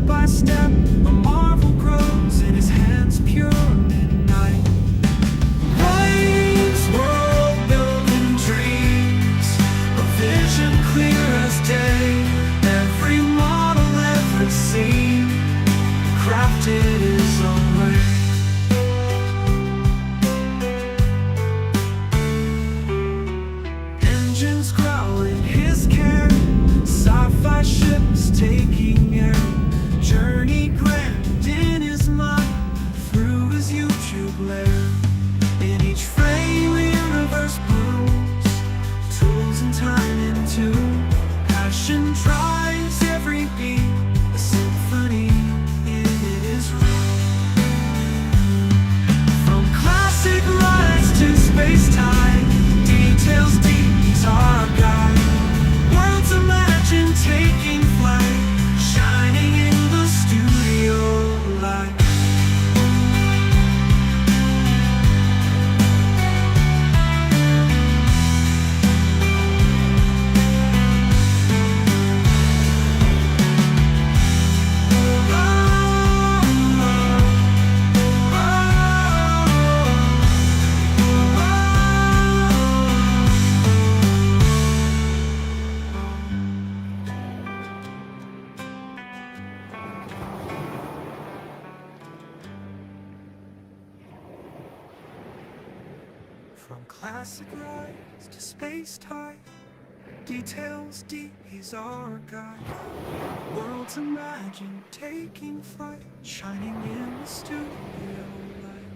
by step, a marvel grows in his hands, pure midnight. Minds, world building dreams, a vision clear as day. Every model ever seen, crafted his own way. Engines growl in his care, sci-fi ships taking air. Journey grand in his mind, through his YouTube lair. In each frame a universe blooms, tools and time in tune. Passion drives every beat, a symphony in his room. From classic rides to space-time, details deep, he's our guide. Worlds imagined taking flight, shining in the studio light. From classic rides to space-time, details deep, he's our guide. Worlds imagined taking flight, shining in the studio light.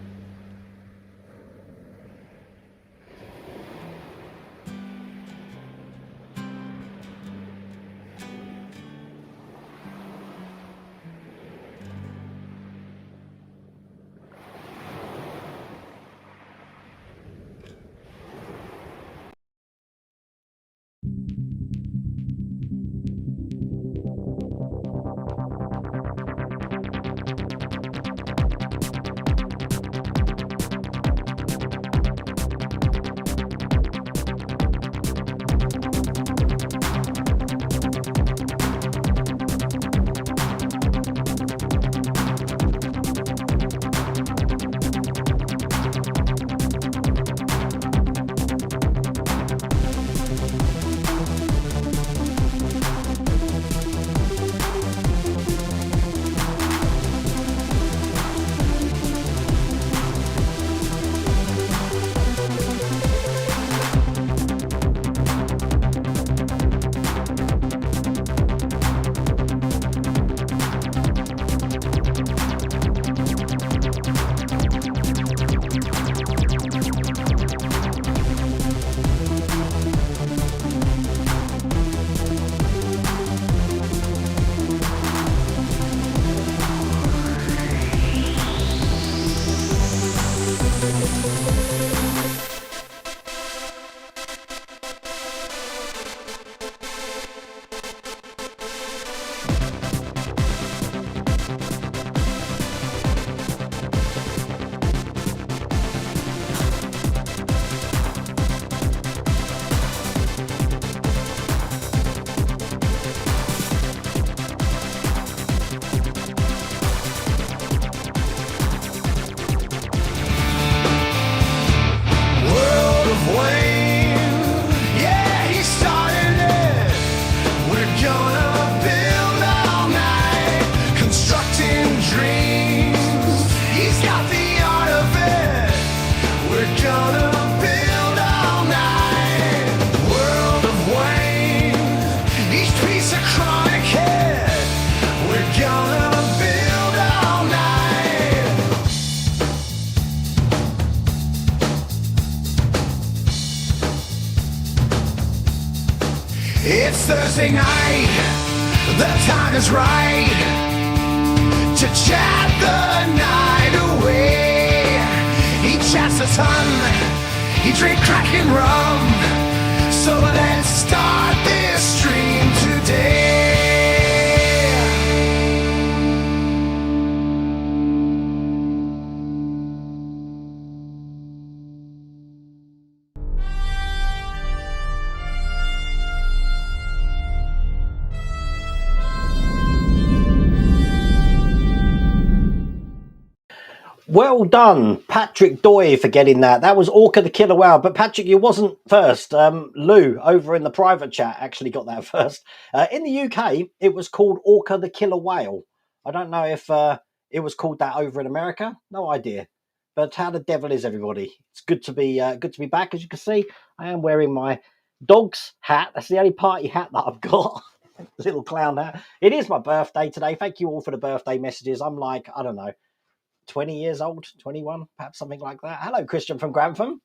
It's Thursday night, the time is right to chat the night away. He chats a ton, he drink cracking rum. So let's start this stream today. Well done, Patrick Doy, for getting that. That was Orca the Killer Whale. But Patrick, you wasn't first. Lou, over in the private chat, actually got that first. In the UK, it was called Orca the Killer Whale. I don't know if it was called that over in America. No idea. But how the devil is everybody? It's good to be back. As you can see, I am wearing my dog's hat. That's the only party hat that I've got. Little clown hat. It is my birthday today. Thank you all for the birthday messages. I'm like, I don't know, 20 years old, 21, perhaps something like that. Hello, Christian from Grantham.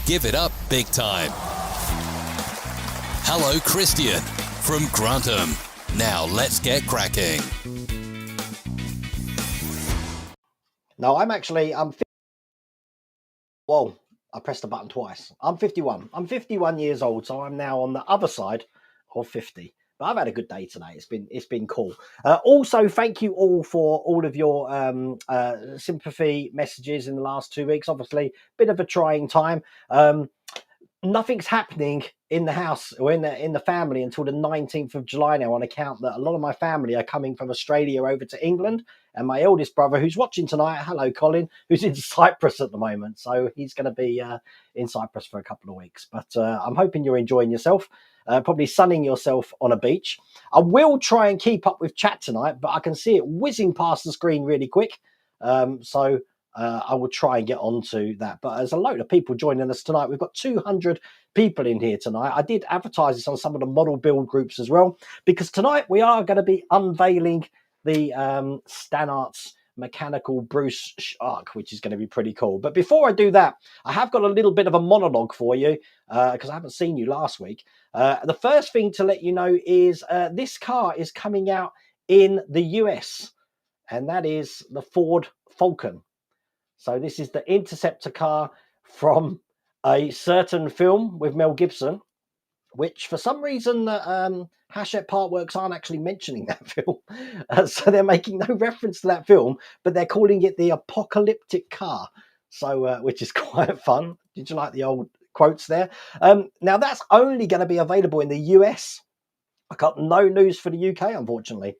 Give it up big time. Hello, Christian from Grantham. Now let's get cracking. No, I'm whoa, I pressed the button twice. I'm 51. I'm 51 years old, so I'm now on the other side of 50. But I've had a good day today. It's been cool. Also, thank you all for all of your sympathy messages in the last 2 weeks. Obviously, bit of a trying time. Nothing's happening in the house or in the family until the 19th of July now, on account that a lot of my family are coming from Australia over to England, and my eldest brother, who's watching tonight, hello Colin, who's in Cyprus at the moment, so he's going to be in Cyprus for a couple of weeks. But I'm hoping you're enjoying yourself, probably sunning yourself on a beach. I will try and keep up with chat tonight, but I can see it whizzing past the screen really quick, so I will try and get onto that. But there's a load of people joining us tonight. We've got 200 people in here tonight. I did advertise this on some of the model build groups as well, because tonight we are going to be unveiling the Stannarts mechanical Bruce Shark, which is going to be pretty cool. But before I do that, I have got a little bit of a monologue for you, because I haven't seen you last week. The first thing to let you know is this car is coming out in the US, and that is the Ford Falcon. So this is the Interceptor car from a certain film with Mel Gibson, which for some reason Hachette Parkworks aren't actually mentioning that film. So they're making no reference to that film, but they're calling it the apocalyptic car. So which is quite fun. Did you like the old quotes there? Now that's only going to be available in the US. I got no news for the UK, unfortunately.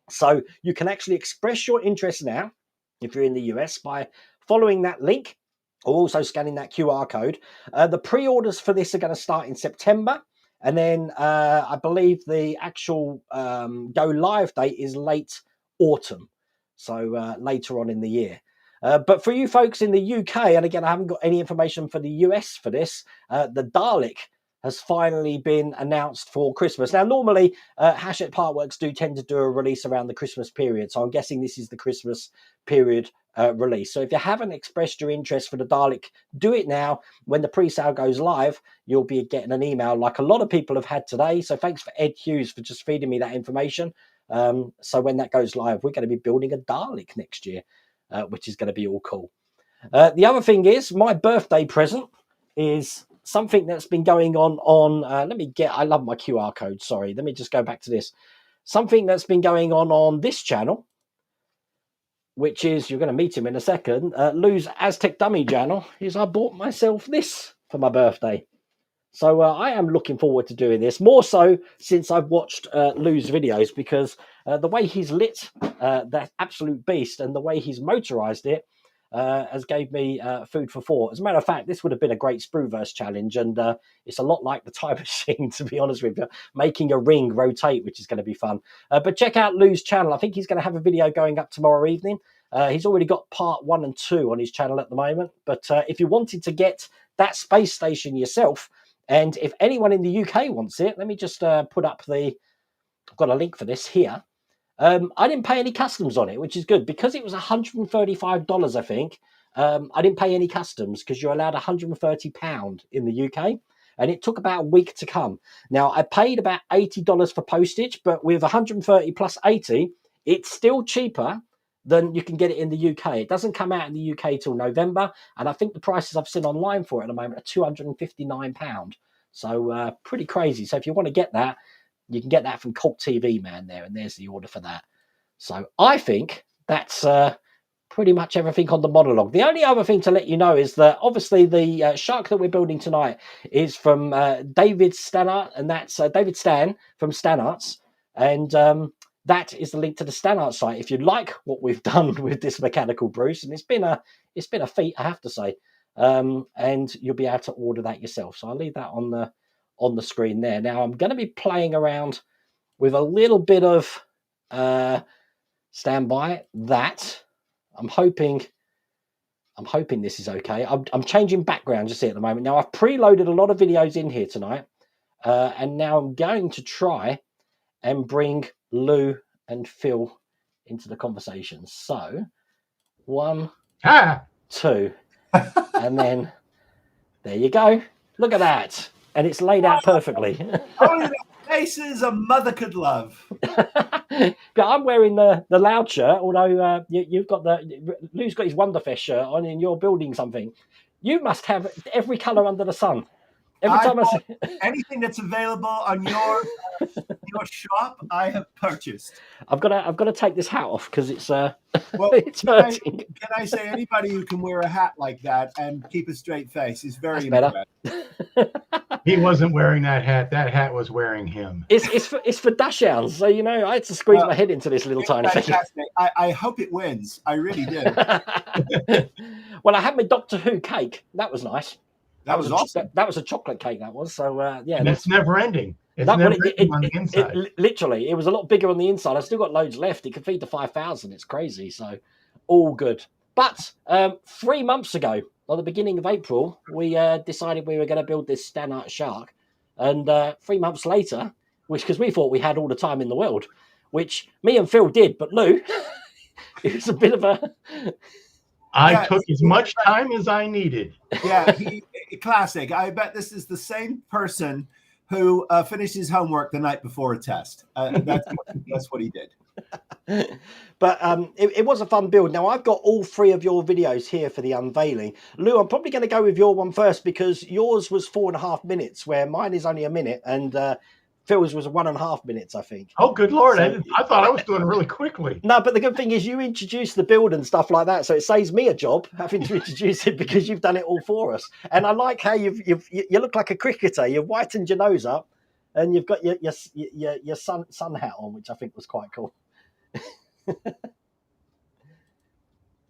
So you can actually express your interest now, if you're in the US, by following that link or also scanning that QR code. The pre-orders for this are going to start in September. And then I believe the actual go live date is late autumn. So later on in the year. But for you folks in the UK, and again, I haven't got any information for the US for this, the Dalek has finally been announced for Christmas. Now, normally, Hachette Parkworks do tend to do a release around the Christmas period. So I'm guessing this is the Christmas period release. So if you haven't expressed your interest for the Dalek, do it now. When the pre-sale goes live, you'll be getting an email like a lot of people have had today. So thanks for Ed Hughes for just feeding me that information. So when that goes live, we're going to be building a Dalek next year, which is going to be all cool. The other thing is, my birthday present is something that's been going on I love my QR code. Sorry, let me just go back to this. Something that's been going on this channel, which is, you're going to meet him in a second, Lou's Aztek Dummy channel, is I bought myself this for my birthday. So I am looking forward to doing this, more so since I've watched Lou's videos, because the way he's lit that absolute beast and the way he's motorized it has gave me food for thought. As a matter of fact, this would have been a great Sprueverse challenge, and it's a lot like the time machine, to be honest with you, making a ring rotate, which is going to be fun. But check out Lou's channel. I think he's going to have a video going up tomorrow evening. He's already got part 1 and 2 on his channel at the moment. But if you wanted to get that space station yourself, and if anyone in the UK wants it, let me just put up I've got a link for this here. I didn't pay any customs on it, which is good, because it was $135, I think. I didn't pay any customs because you're allowed £130 in the UK, and it took about a week to come. Now, I paid about $80 for postage, but with 130 plus 80, it's still cheaper than you can get it in the UK. It doesn't come out in the UK till November, and I think the prices I've seen online for it at the moment are £259. So pretty crazy. So if you want to get that, you can get that from Cult TV Man there, and there's the order for that. So I think that's pretty much everything on the monologue. The only other thing to let you know is that obviously the shark that we're building tonight is from David Stannart, and that's David Stan from Stannarts. And that is the link to the Stannarts site. If you like what we've done with this mechanical Bruce, and it's been a feat, I have to say, and you'll be able to order that yourself. So I'll leave that on the screen there. Now I'm going to be playing around with a little bit of standby. That I'm hoping this is okay. I'm changing background just here at the moment. Now I've preloaded a lot of videos in here tonight, and now I'm going to try and bring Lou and Phil into the conversation. So 1, 2, and then there you go. Look at that. And it's laid out perfectly. Oh, faces a mother could love. But I'm wearing the loud shirt, although you've got Lou's got his Wonderfest shirt on and you're building something. You must have every colour under the sun. Every time I see anything that's available on your shop, I have purchased. I've got to take this hat off because it's well, it's hurting. Can I say anybody who can wear a hat like that and keep a straight face is very impressive. He wasn't wearing that hat. That hat was wearing him. It's for dash-hounds. So I had to squeeze my head into this little tiny thing. I hope it wins. I really do. Well, I had my Doctor Who cake. That was nice. That was awesome. That was a chocolate cake. That was so. Yeah, and it's never ending. It's never ending on the inside. Literally, it was a lot bigger on the inside. I still got loads left. It could feed to 5,000. It's crazy. So, all good. But 3 months ago, at the beginning of April, we decided we were going to build this Stannarts shark, and 3 months later, because we thought we had all the time in the world, which me and Phil did, but Lou, it was a bit of a. I took as much time as I needed. Yeah, classic. I bet this is the same person who finished his homework the night before a test. That's what he did. But it was a fun build. Now, I've got all 3 of your videos here for the unveiling. Lou, I'm probably going to go with your one first because yours was 4.5 minutes, where mine is only a minute, and Phil's was 1.5 minutes, I think. Oh, good Lord. So, I thought I was doing it really quickly. No, but the good thing is you introduced the build and stuff like that, so it saves me a job having to introduce it because you've done it all for us. And I like how you look like a cricketer. You've whitened your nose up, and you've got your sun hat on, which I think was quite cool.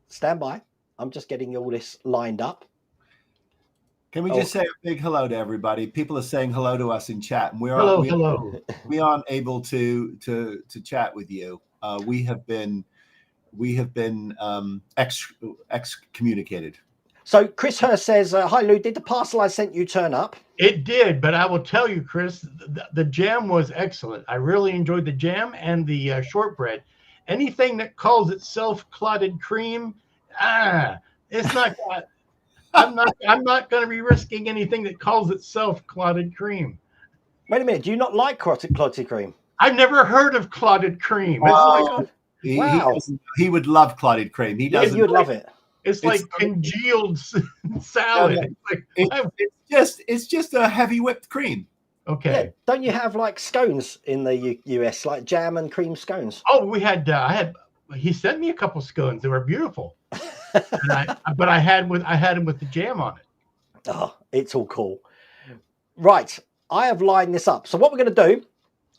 Stand by. I'm just getting all this lined up. Can we just say a big hello to everybody? People are saying hello to us in chat, and we aren't able to chat with you. We have been excommunicated. So Chris Hurst says, "Hi Lou, did the parcel I sent you turn up?" It did, but I will tell you, Chris, the jam was excellent. I really enjoyed the jam and the shortbread. Anything that calls itself clotted cream, it's not. I'm not going to be risking anything that calls itself clotted cream. Wait a minute. Do you not like clotted cream? I've never heard of clotted cream. Oh, wow. He would love clotted cream. He doesn't. You would love it. It's like congealed salad. It's just a heavy whipped cream. Okay. Yeah. Don't you have like scones in the US, like jam and cream scones? Oh, we had. He sent me a couple scones. They were beautiful. But I had them with the jam on it. Oh, it's all cool. Right. I have lined this up. So what we're going to do,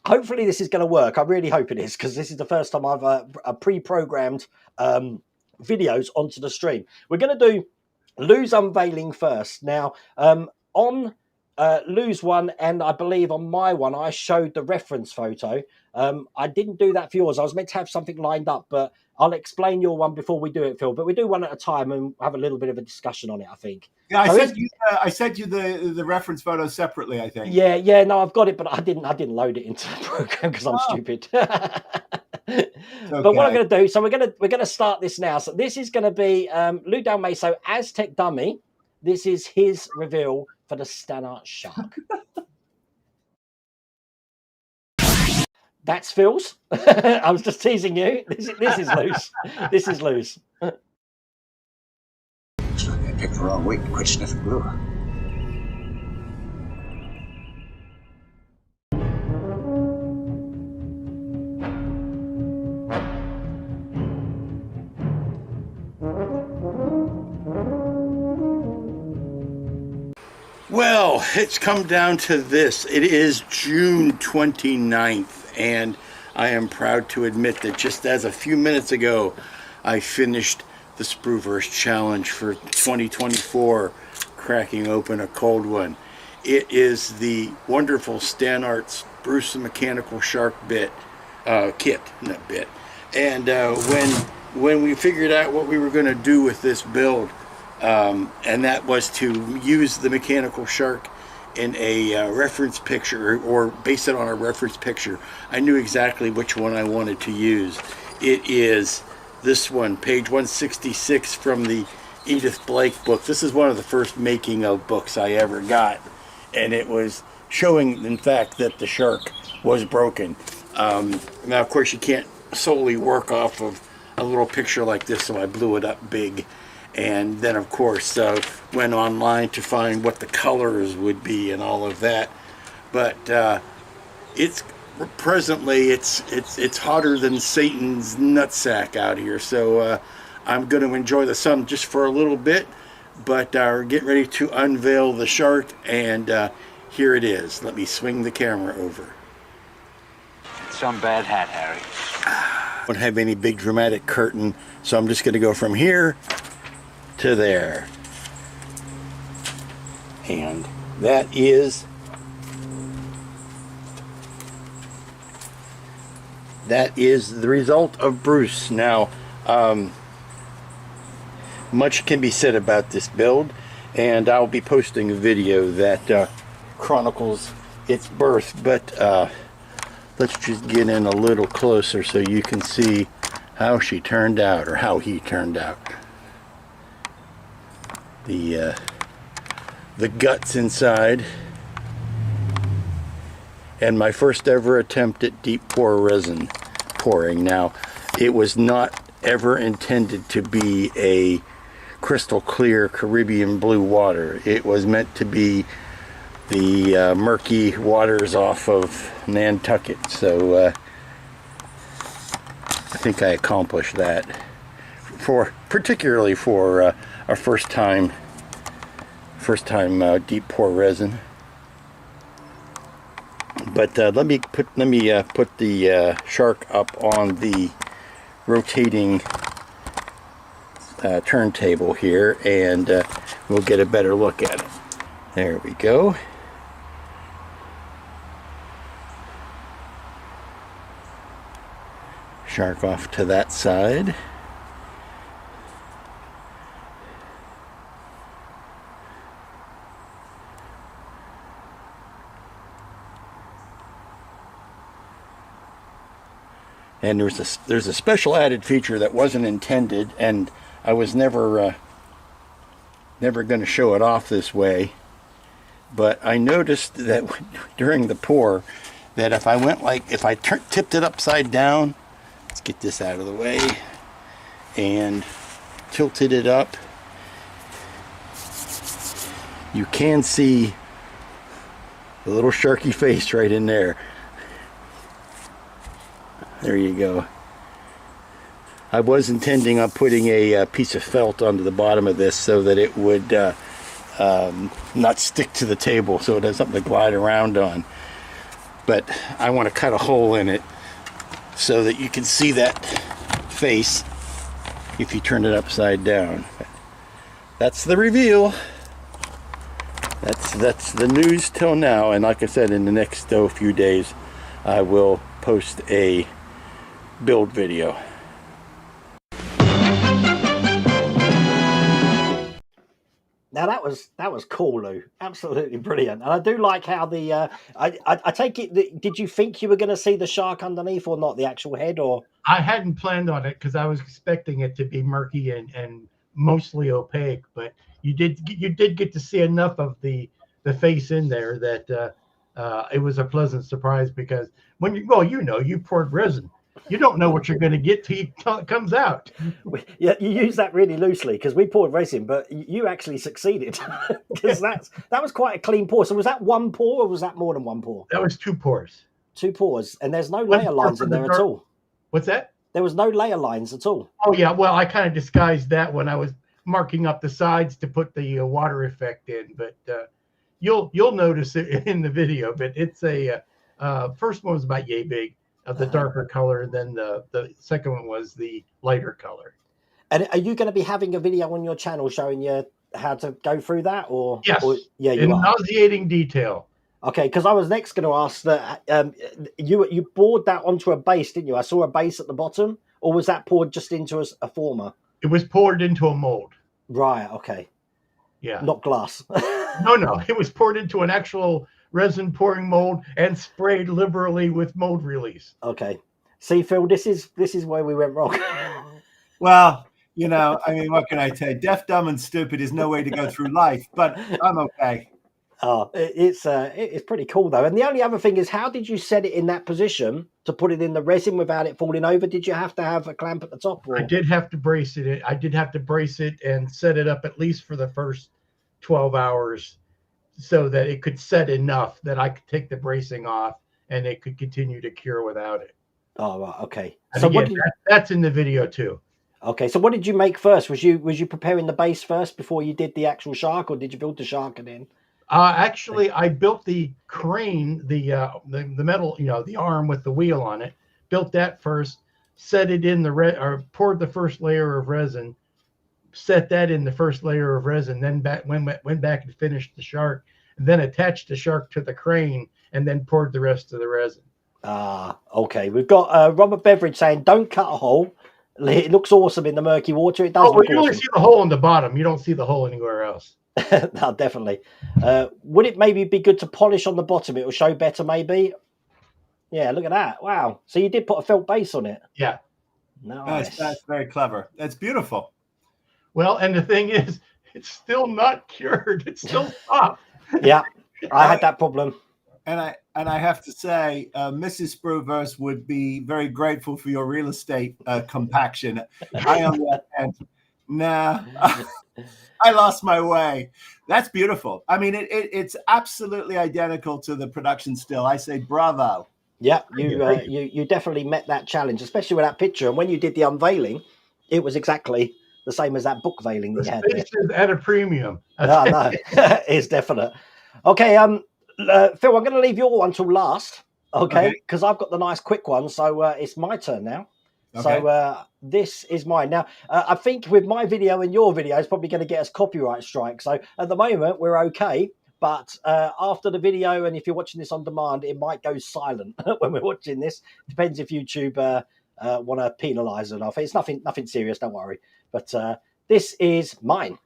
hopefully this is going to work. I really hope it is, because this is the first time I've pre-programmed videos onto the stream. We're going to do Lou's unveiling first. Now, on Lou's one, and I believe on my one, I showed the reference photo. I didn't do that for yours. I was meant to have something lined up, but I'll explain your one before we do it, Phil. But we do one at a time and have a little bit of a discussion on it, I think. Yeah, I sent you the reference photo separately, I think. Yeah, no, I've got it, but I didn't load it into the program because I'm stupid. Okay. But what I'm going to do, so we're going to start this now. So this is going to be Lou Dalmaso, Aztek Dummy. This is his reveal for the Stannarts shark. That's Phil's. I was just teasing you. This is Lou's. This is Lou's. Looks like I picked the wrong week to quit sniffing glue. Well, it's come down to this. It is June 29th, and I am proud to admit that just as a few minutes ago, I finished the Sprueverse challenge for 2024, cracking open a cold one. It is the wonderful Stannarts Bruce the Mechanical Shark bit, kit, not bit. And when we figured out what we were going to do with this build, and that was to use the mechanical shark in a reference picture, or base it on a reference picture, I knew exactly which one I wanted to use. It is this one, page 166 from the Edith Blake book. This is one of the first making of books I ever got, and it was showing, in fact, that the shark was broken. Now, of course, you can't solely work off of a little picture like this, so I blew it up big. And then, of course, went online to find what the colors would be and all of that. But it's presently it's hotter than Satan's nutsack out here. So I'm going to enjoy the sun just for a little bit. But we're getting ready to unveil the shark, and here it is. Let me swing the camera over. Some bad hat, Harry. I don't have any big dramatic curtain, so I'm just going to go from here to there. And that is the result of Bruce. Now, much can be said about this build, and I'll be posting a video that chronicles its birth, but let's just get in a little closer so you can see how she turned out, or how he turned out. The guts inside, and my first ever attempt at deep pour resin pouring. Now, it was not ever intended to be a crystal clear Caribbean blue water. It was meant to be the murky waters off of Nantucket, so I think I accomplished that, particularly for our first time deep pour resin. But let me put the shark up on the rotating turntable here, and we'll get a better look at it. There we go. Shark off to that side. And there's a special added feature that wasn't intended, and I was never going to show it off this way. But I noticed that during the pour, that if I tipped it upside down, let's get this out of the way, and tilted it up, you can see the little sharky face right in there. There you go. I was intending on putting a piece of felt onto the bottom of this so that it would not stick to the table, so it has something to glide around on. But I want to cut a hole in it so that you can see that face if you turn it upside down. That's the reveal. That's the news till now, and like I said, in the next few days I will post a build video. Now that was cool, Lou. Absolutely brilliant. And I do like how the I take it that, did you think you were going to see the shark underneath or not, the actual head? Or I hadn't planned on it because I was expecting it to be murky and mostly opaque, but you did get to see enough of the face in there that it was a pleasant surprise, because when you poured resin, you don't know what you're going to get till it comes out. Yeah, you use that really loosely because we poured resin, but you actually succeeded because that was quite a clean pour. So was that one pour or was that more than one pour? That was 2 pours. 2 pours, and there's no layer lines in there at all. What's that? There was no layer lines at all. Oh yeah, well I kind of disguised that when I was marking up the sides to put the water effect in, but you'll notice it in the video. But it's a first one was about yay big. of the darker color. Then the second one was the lighter color. And are you going to be having a video on your channel showing you how to go through that, or Yes, yeah, you in are. nauseating detail. Okay, because I was next going to ask that you poured that onto a base, didn't you? I saw a base at the bottom, or was that poured just into a former? It was poured into a mold. Right. Okay. Yeah. Not glass. No. It was poured into an actual resin pouring mold and sprayed liberally with mold release. Okay. See, Phil, this is where we went wrong. Well, you know, I mean, what can I say? Deaf, dumb, and stupid is no way to go through life, but I'm okay. Oh, it's pretty cool though. And the only other thing is, how did you set it in that position to put it in the resin without it falling over? Did you have to have a clamp at the top? Or? I did have to brace it. I did have to brace it and set it up at least for the first 12 hours so that it could set enough that I could take the bracing off and it could continue to cure without it. Oh, right. Okay. And So again, that's in the video too. Okay. So what did you make first? Was you preparing the base first before you did the actual shark, or did you build the shark and then? Actually, I built the crane, the metal, the arm with the wheel on it. Built that first, set it in or poured the first layer of resin, set that in the first layer of resin, then went back and finished the shark, and then attached the shark to the crane, and then poured the rest of the resin. Okay. We've got Robert Beveridge saying, "Don't cut a hole. It looks awesome in the murky water. It does. Oh, well, you only see the hole in the bottom. You don't see the hole anywhere else." No, definitely. Would it maybe be good to polish on the bottom? It will show better, maybe. Yeah, look at that. Wow. So you did put a felt base on it. Yeah. Nice. That's very clever. That's beautiful. Well, and the thing is, it's still not cured. It's still soft. Yeah, I had that problem. And I have to say, Mrs. Sprueverse would be very grateful for your real estate compaction. I, on the other hand, nah. I lost my way. That's beautiful. I mean, it's absolutely identical to the production still. I say bravo. Yeah, you definitely met that challenge, especially with that picture. And when you did the unveiling, it was exactly the same as that book veiling that you had. Space is at a premium. No, it's definite. Okay, Phil, I'm going to leave your one till last. Okay, because I've got the nice quick one. So it's my turn now. Okay. So this is mine. Now, I think with my video and your video, it's probably going to get us copyright strike. So at the moment, we're okay. But after the video, and if you're watching this on demand, it might go silent when we're watching this. Depends if YouTube want to penalise it off. It's nothing serious, don't worry. But this is mine.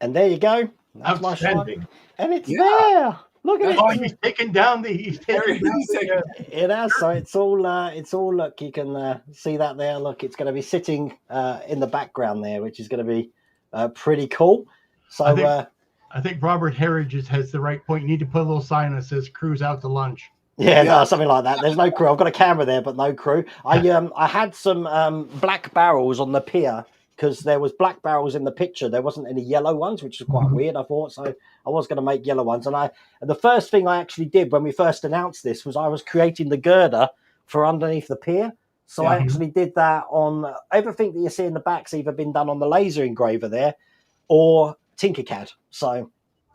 And there you go. That's my shot. And it's there. Look at it. Oh, he's taken down the. It has. So it's all. Look, you can see that there. Look, it's going to be sitting in the background there, which is going to be pretty cool. So I think Robert Heritage has the right point. You need to put a little sign that says "Cruise out to lunch." Yeah, no, something like that. There's no crew. I've got a camera there, but no crew. I had some black barrels on the pier, because there was black barrels in the picture. There wasn't any yellow ones, which is quite weird, I thought. So I was going to make yellow ones. And the first thing I actually did when we first announced this was I was creating the girder for underneath the pier. So I actually did that on everything that you see in the back's either been done on the laser engraver there or Tinkercad. So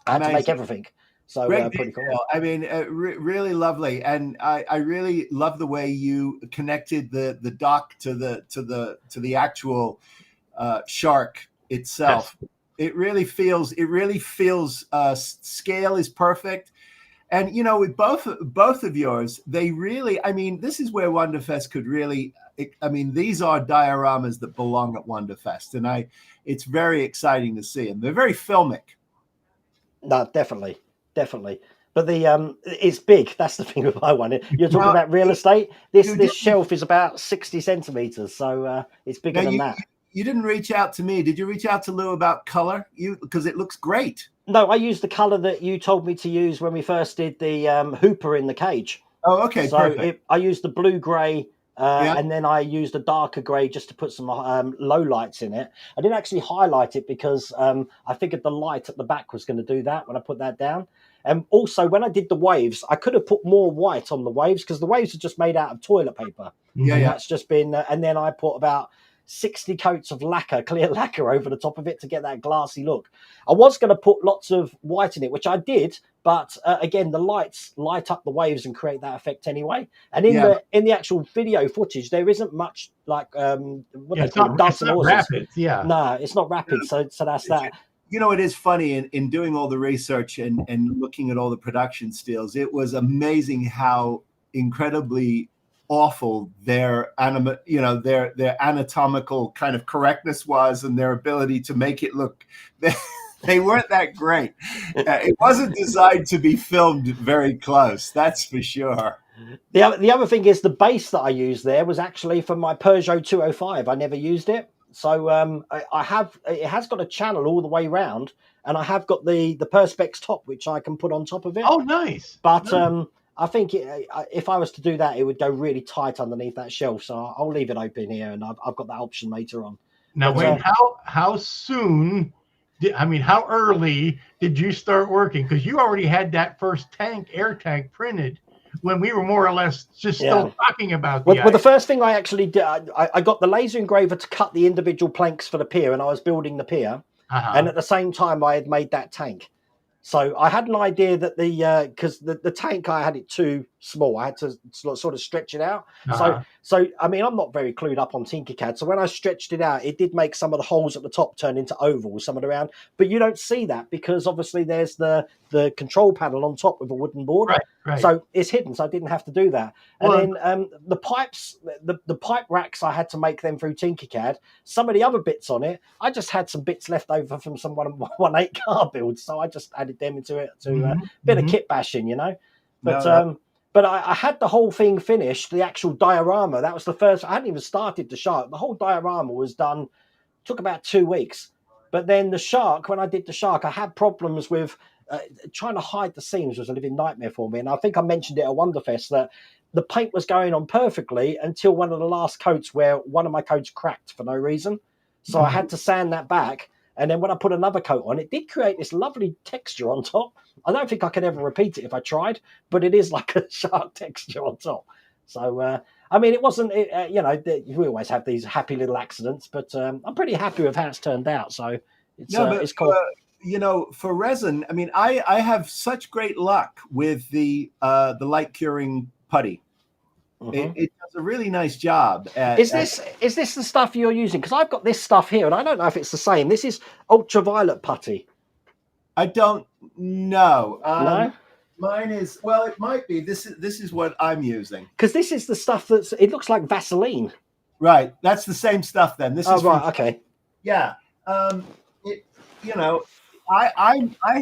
I had to make everything. So pretty cool. I mean, really lovely. And I really love the way you connected the dock to the actual shark itself. It really feels scale is perfect. And you know, with both of yours, they really, I mean, this is where Wonderfest could really, I mean, these are dioramas that belong at Wonderfest, and it's very exciting to see them. They're very filmic. No, definitely. But it's big. That's the thing with my one. You're talking about real estate. This shelf is about 60 centimeters, so it's bigger than that. You didn't reach out to me. Did you reach out to Lou about color? Because it looks great. No, I used the color that you told me to use when we first did the Hooper in the cage. Oh, okay, so perfect. I used the blue gray, and then I used a darker gray just to put some low lights in it. I didn't actually highlight it because I figured the light at the back was going to do that when I put that down. And also, when I did the waves, I could have put more white on the waves because the waves are just made out of toilet paper. Yeah, That's just been, and then I put about 60 coats of lacquer, clear lacquer over the top of it to get that glassy look. I was going to put lots of white in it, which I did, but again, the lights light up the waves and create that effect anyway. And in the actual video footage, there isn't much like it's not rapid. Yeah, no, it's not rapid. So that's that. You know, it is funny in doing all the research and looking at all the production stills. It was amazing how incredibly awful their anatomical kind of correctness was, and their ability to make it look. They weren't that great. It wasn't designed to be filmed very close. That's for sure. The other thing is the bass that I used there was actually from my Peugeot 205. I never used it. So it has got a channel all the way round, and I have got the Perspex top, which I can put on top of it. Oh, nice. But I think if I was to do that, it would go really tight underneath that shelf. So I'll leave it open here, and I've got that option later on. Now, Wayne, how soon? How early did you start working? Because you already had that first air tank printed when we were more or less just still talking about the first thing I actually did, I got the laser engraver to cut the individual planks for the pier, and I was building the pier. And at the same time, I had made that tank. So I had an idea that because the tank, I had it too small. I had to sort of stretch it out. So I mean, I'm not very clued up on Tinkercad. So when I stretched it out, it did make some of the holes at the top turn into ovals, some of the round. But you don't see that because obviously there's the control panel on top with a wooden board. Right. So it's hidden, so I didn't have to do that. And then the pipes, the pipe racks, I had to make them through Tinkercad. Some of the other bits on it, I just had some bits left over from some 1/8 car builds, so I just added them into it to a bit of kit bashing, you know. But I had the whole thing finished, the actual diorama. That was the first. I hadn't even started the shark. The whole diorama was done. Took about 2 weeks. But then the shark, when I did the shark, I had problems with trying to hide the seams was a living nightmare for me. And I think I mentioned it at Wonderfest that the paint was going on perfectly until one of the last coats where one of my coats cracked for no reason. So I had to sand that back. And then when I put another coat on, it did create this lovely texture on top. I don't think I could ever repeat it if I tried, but it is like a shark texture on top. So, I mean, it wasn't, we always have these happy little accidents, but I'm pretty happy with how it's turned out. So it's cool. For resin, I mean, I have such great luck with the light curing putty. It does a really nice job. Is this the stuff you're using? Because I've got this stuff here, and I don't know if it's the same. This is ultraviolet putty. I don't know. No? Mine is, well, it might be. This is what I'm using. Because this is the stuff it looks like Vaseline. Right. That's the same stuff then. This is right. Okay. Yeah. I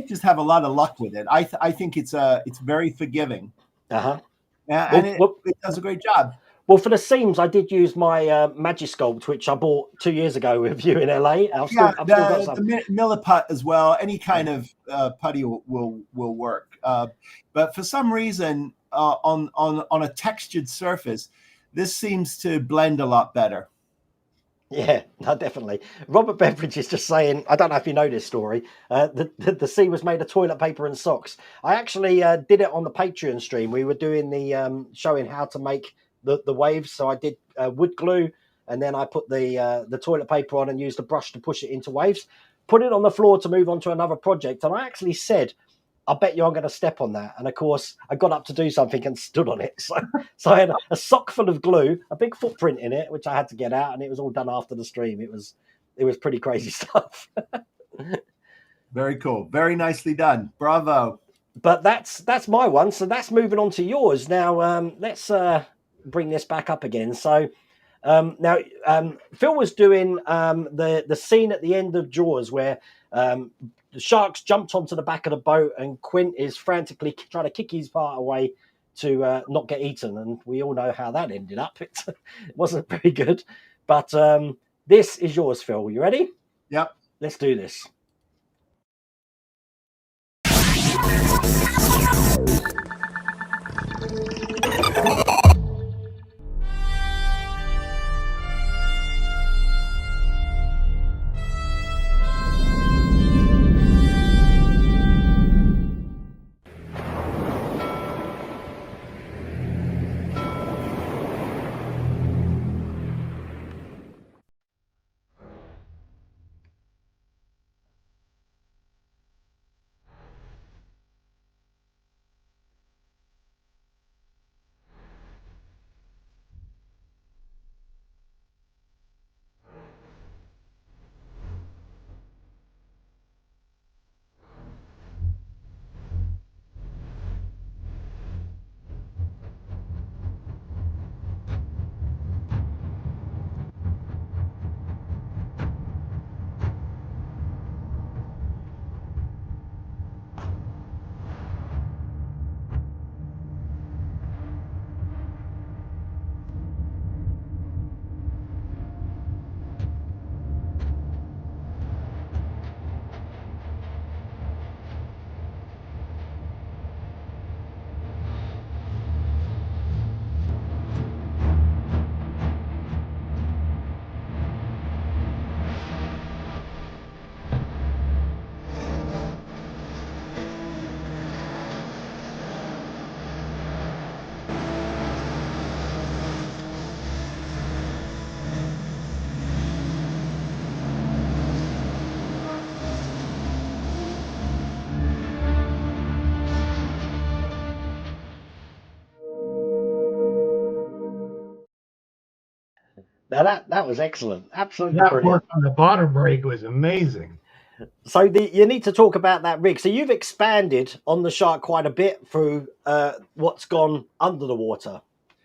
just have a lot of luck with it. I think it's very forgiving. Uh-huh. And it does a great job. Well, for the seams, I did use my Magisculpt, which I bought 2 years ago with you in LA. I've still got some. The Milliput as well. Any kind of putty will work. But for some reason, on a textured surface, this seems to blend a lot better. Yeah, no, definitely. Robert Beveridge is just saying, I don't know if you know this story, the sea was made of toilet paper and socks. I actually did it on the Patreon stream. We were doing the showing how to make the waves. So I did wood glue, and then I put the toilet paper on and used a brush to push it into waves, put it on the floor to move on to another project. And I actually said, I bet you I'm going to step on that. And of course, I got up to do something and stood on it. So I had a sock full of glue, a big footprint in it, which I had to get out. And it was all done after the stream. It was it was pretty crazy stuff. Very cool. Very nicely done. Bravo. But that's my one. So that's moving on to yours. Now let's bring this back up again. So now Phil was doing the scene at the end of Jaws where the sharks jumped onto the back of the boat and Quint is frantically trying to kick his part away to not get eaten. And we all know how that ended up. It wasn't very good. But this is yours, Phil. You ready? Yep. Let's do this. Now that was excellent. Absolutely That brilliant. work on the bottom rig was amazing. So you need to talk about that rig. So you've expanded on the shark quite a bit through what's gone under the water.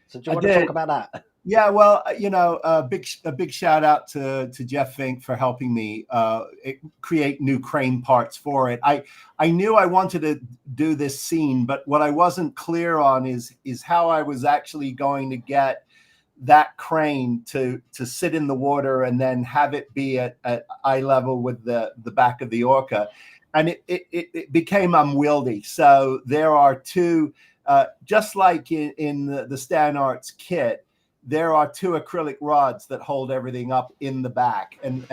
So do you want to talk about that? Yeah, well, a big shout out to Jeff Fink for helping me create new crane parts for it. I knew I wanted to do this scene, but what I wasn't clear on is how I was actually going to get that crane to sit in the water and then have it be at eye level with the back of the Orca, and it became unwieldy. So there are two, just like in the Stannarts Kit, there are two acrylic rods that hold everything up in the back, and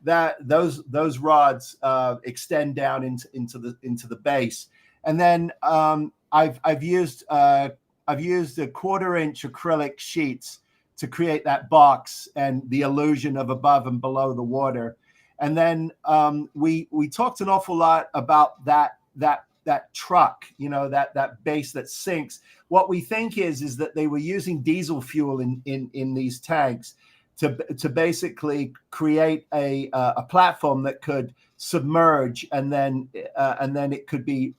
those rods extend down into the base, and then I've used a 1/4-inch acrylic sheets to create that box and the illusion of above and below the water. And then we talked an awful lot about that truck, that base that sinks. What we think is that they were using diesel fuel in these tanks to basically create a platform that could submerge and then it could be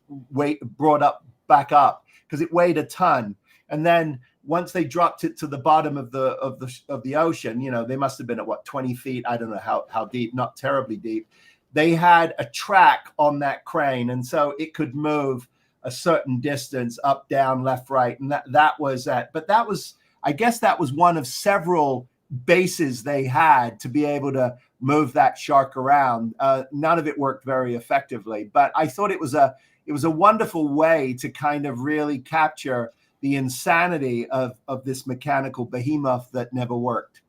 brought back up, because it weighed a ton. And then once they dropped it to the bottom of the ocean, they must have been at 20 feet. I don't know how deep, not terribly deep. They had a track on that crane, and so it could move a certain distance up, down, left, right, and that was that. But I guess that was one of several bases they had to be able to move that shark around. None of it worked very effectively, but I thought it was a wonderful way to kind of really capture the insanity of this mechanical behemoth that never worked.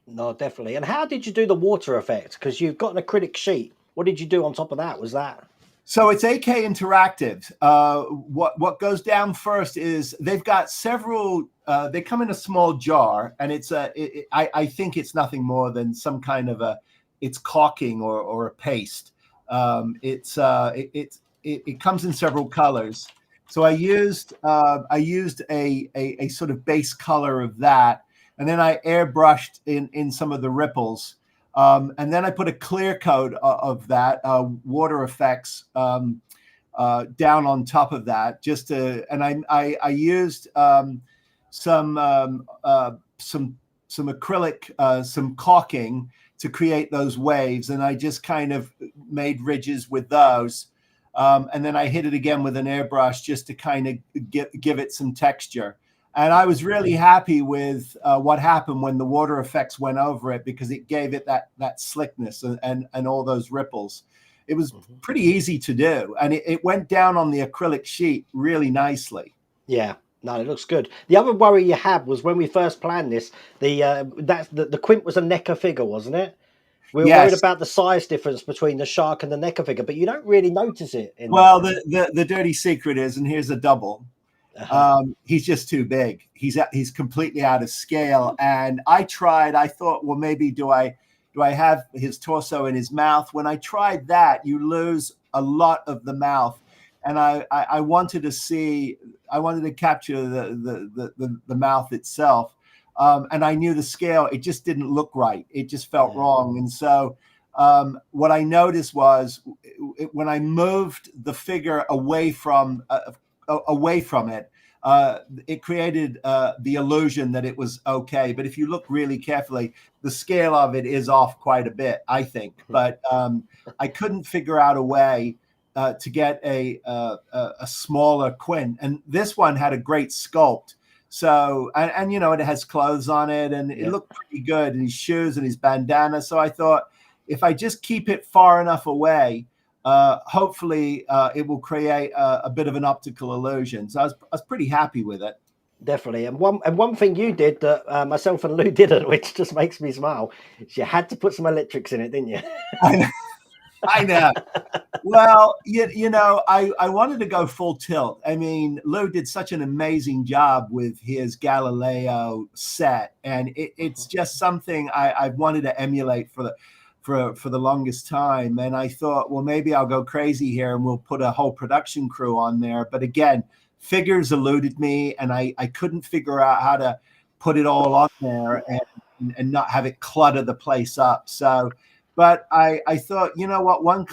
No, definitely. And how did you do the water effect? Because you've got an acrylic sheet. What did you do on top of that? Was that? So it's AK Interactive. What goes down first is they've got several. They come in a small jar, and I think it's nothing more than some kind of it's caulking or a paste. It comes in several colors. So I used a sort of base color of that, and then I airbrushed in some of the ripples. And then I put a clear coat of that water effects down on top of that, just to. And I used some acrylic, some caulking to create those waves, and I just kind of made ridges with those. And then I hit it again with an airbrush just to kind of give it some texture. And I was really happy with what happened when the water effects went over it, because it gave it that slickness and all those ripples. It was pretty easy to do, and it went down on the acrylic sheet really nicely. Yeah. No, it looks good. The other worry you had was when we first planned this, the Quint was a Necker figure, wasn't it? We were worried about the size difference between the shark and the Necker figure, but you don't really notice it. The dirty secret is, and here's a double. He's just too big. He's completely out of scale. And I thought, well, maybe do I have his torso in his mouth? When I tried that, you lose a lot of the mouth. And I wanted to capture the mouth itself. And I knew the scale, it just didn't look right. It just felt wrong. And so what I noticed was when I moved the figure away from it, it created the illusion that it was okay. But if you look really carefully, the scale of it is off quite a bit, I think. But I couldn't figure out a way to get a smaller Quint. And this one had a great sculpt. So, and you know, it has clothes on it, and it looked pretty good, and his shoes and his bandana. So I thought, if I just keep it far enough away, hopefully it will create a bit of an optical illusion. So I was pretty happy with it. Definitely. And one thing you did that myself and Lou didn't, which just makes me smile, is you had to put some electrics in it, didn't you? I know. Well, you know, I wanted to go full tilt. I mean, Lou did such an amazing job with his Galileo set, and it's just something I wanted to emulate for the longest time. And I thought, well, maybe I'll go crazy here and we'll put a whole production crew on there. But again, figures eluded me, and I couldn't figure out how to put it all on there and not have it clutter the place up. So. But I thought, you know what, one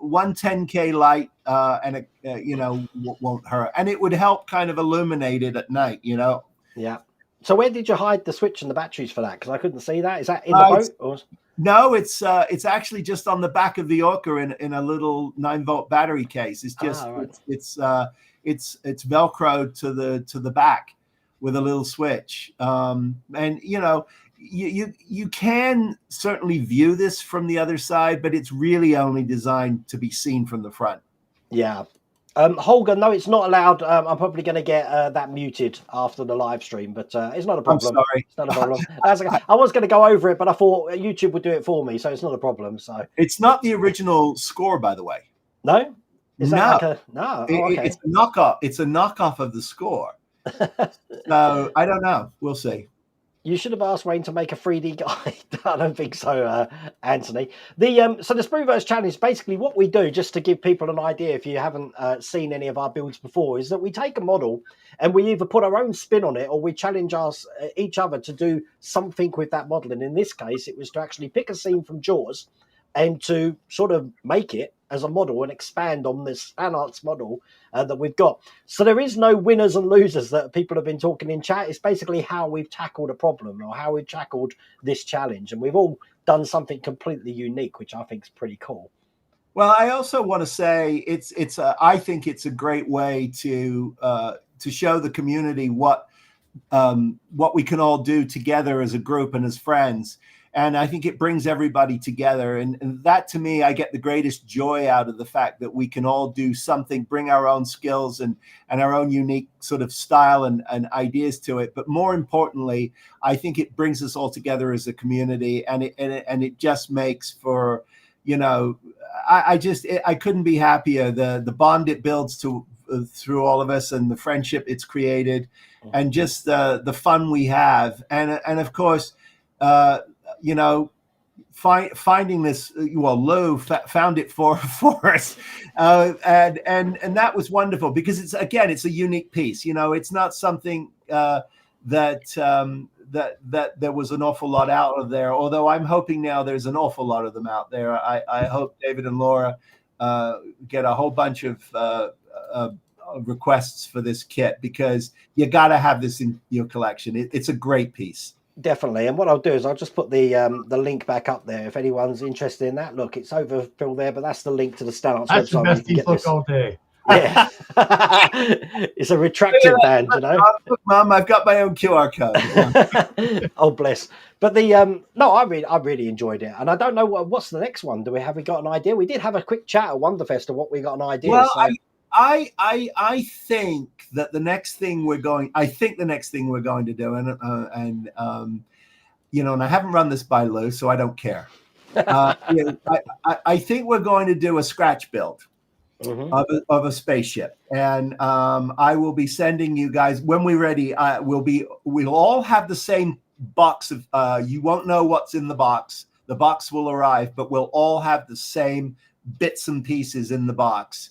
10K light and you know, won't hurt, and it would help kind of illuminate it at night, you know. Yeah. So where did you hide the switch and the batteries for that? Because I couldn't see that. Is that in the boat? Or? No, it's actually just on the back of the Orca in a little 9-volt battery case. It's just it's Velcroed to the back with a little switch, and you know. You can certainly view this from the other side, but it's really only designed to be seen from the front. Yeah. Holger, no, it's not allowed. I'm probably going to get that muted after the live stream, but it's not a problem. I'm sorry. It's not a problem. I was going to go over it, but I thought YouTube would do it for me, so it's not a problem. So it's not the original score, by the way. No? Is that like no. Oh, okay. It's a knockoff. It's a knockoff of the score. So I don't know. We'll see. You should have asked Wayne to make a 3D guide. I don't think so, Anthony. So the Sprueverse challenge, basically what we do, just to give people an idea if you haven't seen any of our builds before, is that we take a model and we either put our own spin on it or we challenge each other to do something with that model. And in this case, it was to actually pick a scene from Jaws and to sort of make it as a model and expand on this Stannarts model that we've got. So there is no winners and losers that people have been talking in chat. It's basically how we've tackled a problem or how we've tackled this challenge. And we've all done something completely unique, which I think is pretty cool. Well, I also want to say I think it's a great way to show the community what we can all do together as a group and as friends. And I think it brings everybody together. And that, to me, I get the greatest joy out of the fact that we can all do something, bring our own skills and our own unique sort of style and ideas to it. But more importantly, I think it brings us all together as a community. And it just makes for, you know, I couldn't be happier. The bond it builds through all of us and the friendship it's created and just the fun we have. And of course, you know, finding this, well, Lou found it for us, and that was wonderful because it's a unique piece. You know, it's not something that that there was an awful lot out of there. Although I'm hoping now there's an awful lot of them out there. I hope David and Laura get a whole bunch of requests for this kit, because you got to have this in your collection. It's a great piece. Definitely. And what I'll do is I'll just put the link back up there if anyone's interested in that. Look, it's overfilled there, but that's the link to the Stannarts That's website. the best piece look all day. Yeah. It's a retracted band, you know. Look, Mum, I've got my own QR code. Oh, bless. But the no, I really enjoyed it, and I don't know what's the next one. We got an idea? We did have a quick chat at Wonderfest of what we got an idea. Well, so. I think that the next thing we're going to do, and you know, and I haven't run this by Lou, so I don't care. I think we're going to do a scratch build. Mm-hmm. of a spaceship, and I will be sending you guys when we're ready. We'll all have the same box of. You won't know what's in the box. The box will arrive, but we'll all have the same bits and pieces in the box,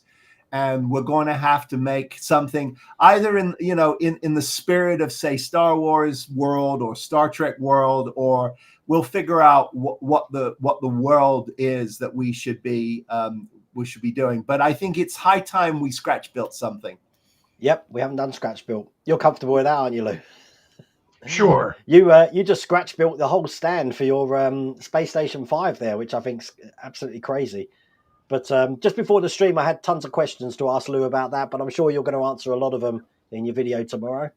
and we're going to have to make something either in the spirit of, say, Star Wars world or Star Trek world, or we'll figure out what the world is that we should be doing. But I think it's high time we scratch built something. Yep, we haven't done scratch built. You're comfortable with that, aren't you, Lou? Sure. You just scratch built the whole stand for your Space Station 5 there, which I think's absolutely crazy. But just before the stream, I had tons of questions to ask Lou about that, but I'm sure you're going to answer a lot of them in your video tomorrow.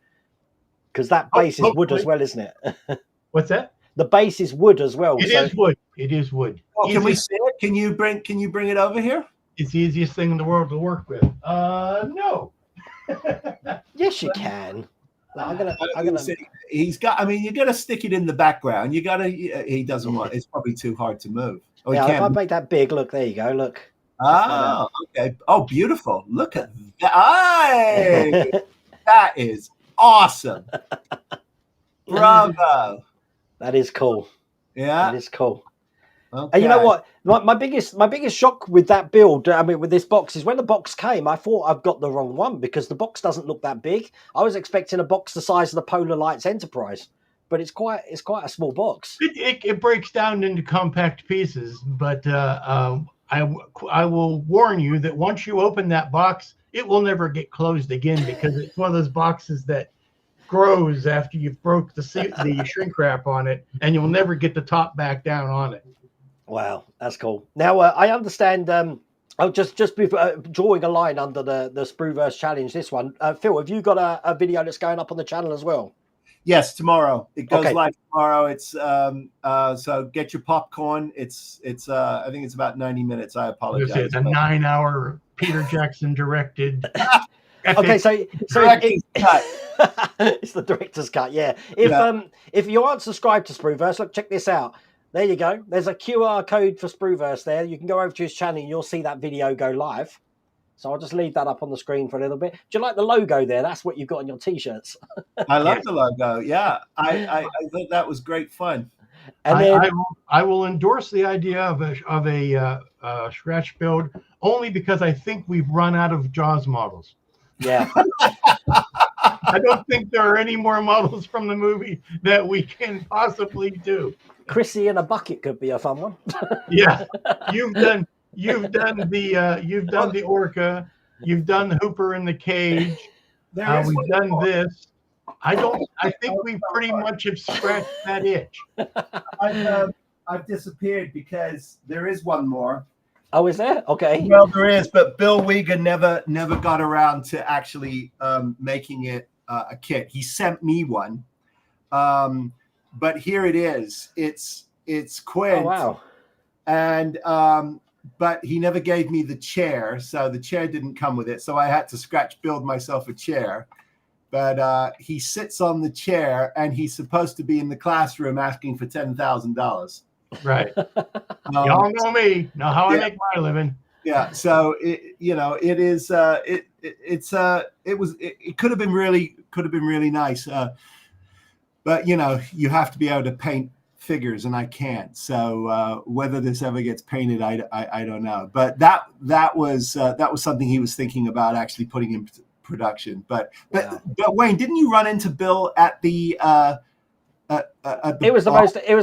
Because that base is wood as well, isn't it? What's that? The base is wood as well. It is wood. It is wood. Oh, can we see it? Can you bring it over here? It's the easiest thing in the world to work with. No. Yes, you can. No, I'm gonna. He's got. I mean, you got to stick it in the background. You got to. He doesn't want. It's probably too hard to move. Oh, yeah, if I make that big, look, there you go. Look. Oh, okay. Oh, beautiful. Look at that. That is awesome. Bravo. That is cool. Yeah, that is cool. Okay. And you know what? My biggest shock with that build, I mean, with this box, is when the box came, I thought I've got the wrong one, because the box doesn't look that big. I was expecting a box the size of the Polar Lights Enterprise, but it's quite a small box. It breaks down into compact pieces, but I will warn you that once you open that box, it will never get closed again, because it's one of those boxes that grows after you've broke the shrink wrap on it, and you'll never get the top back down on it. Wow, that's cool. Now I understand. Just before, drawing a line under the Sprueverse challenge. This one, Phil, have you got a video that's going up on the channel as well? Yes, tomorrow. It goes Okay. live tomorrow. It's so get your popcorn. It's I think it's about 90 minutes. I apologize. It's a 9-hour Peter Jackson directed. Okay, so Director's cut. It's the director's cut. Yeah. If you aren't subscribed to Sprueverse, look, check this out. There you go. There's a QR code for Sprueverse there. You can go over to his channel and you'll see that video go live. So I'll just leave that up on the screen for a little bit. Do you like the logo there? That's what you've got on your T-shirts. I love the logo. Yeah, I thought that was great fun. And then, I will endorse the idea of a scratch build, only because I think we've run out of Jaws models. yeah. I don't think there are any more models from the movie that we can possibly do. Chrissy in a bucket could be a fun one. Yeah, you've done the orca, you've done Hooper in the cage. We've done this. I think we pretty much have scratched that itch. I've disappeared because there is one more. Oh, is there? Okay. Well, there is, but Bill Wiegand never got around to actually making it a kit. He sent me one, but here it is. It's Quint. Oh, wow. And but he never gave me the chair, so the chair didn't come with it. So I had to scratch build myself a chair. But he sits on the chair, and he's supposed to be in the classroom asking for $10,000. Right. Y'all know me. Know how I make my living. Yeah. So it could have been really nice. But you have to be able to paint figures, and I can't. So whether this ever gets painted, I don't know. But that was something he was thinking about actually putting in production. But Wayne, didn't you run into Bill at the It was the